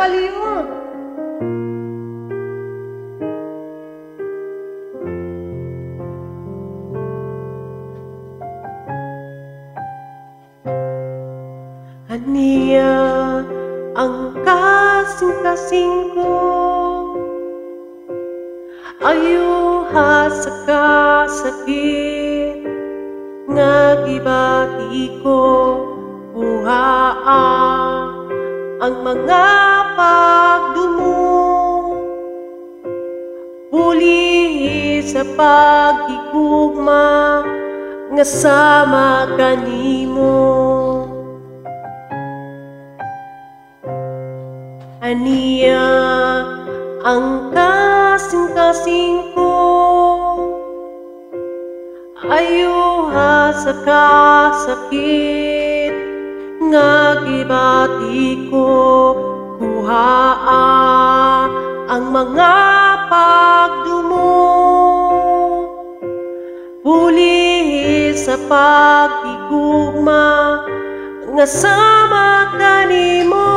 baliw. Aniya ang kasing-kasing ko, ayuha sa kasakit nga gibati ko, buhaa ang mga pagdumo, pulihi sa pagigugma nga sama kanimo. Aniya ang kasing-kasing ko, ayuha sa kasakit nga gibati ko, kuhaa ang mga pagdumo, pulihi sa pagigugma nga sama kanimo.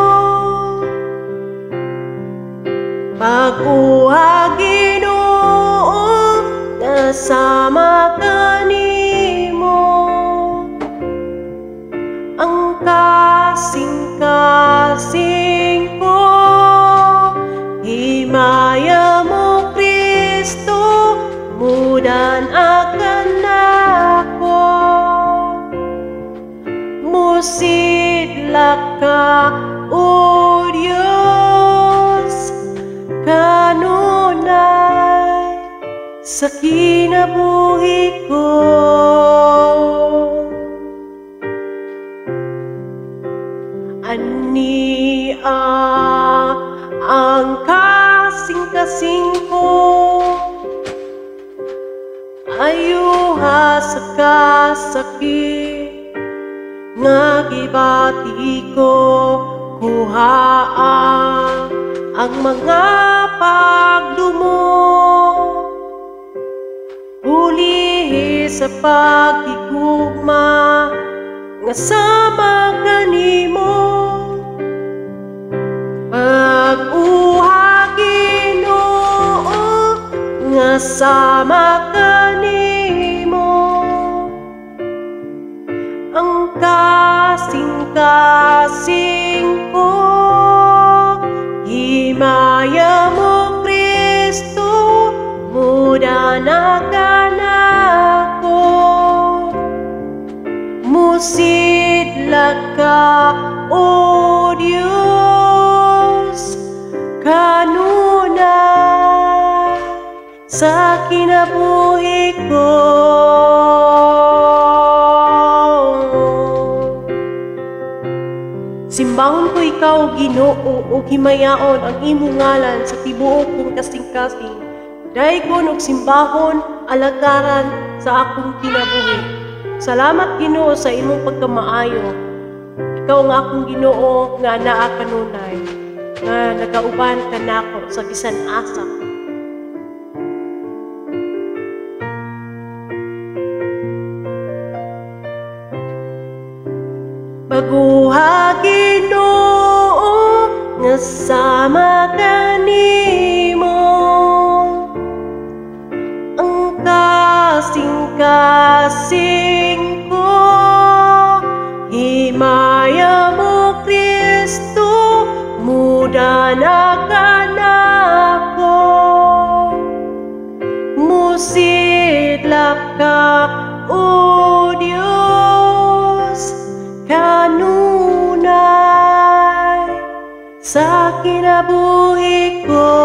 Pag-uha Ginoo nga sama kanimo, ang kasing-kasing ko, himaya mo Kristo, mudan akan ako, musidlak ka o Diyos, kanunay sa kinabuhi ko. Ania ang kasing-kasing ko, ayuha sa kasakit nga gibati ko, kuhaa ang mga pagdumo, pulihi sa pagigugma nga sama kanimo. Pag-uha Ginoo nga sama kanimo, ang kasing-kasing ko, himaya mo Kristo, mudan akan ako, musidlak ka o Diyos, kanunay sa kinabuhi ko. Simbahon ko ikaw, Ginoo, o himayaon ang imong ngalan sa tibuok kong kasing-kasing. Daygon og simbahon, alagaran sa akong kinabuhi. Salamat Ginoo sa imong pagkamaayo. Ikaw nga akong Ginoo nga anaa kanunay, nga nagauban kanako sa bisan asa. Pag-uha Ginoo nga sama kanimo, ang kasing-kasing ko, himaya mo Kristo, mudan akan ako, musidlak ka o Diyos, kanunay sa kinabuhi ko.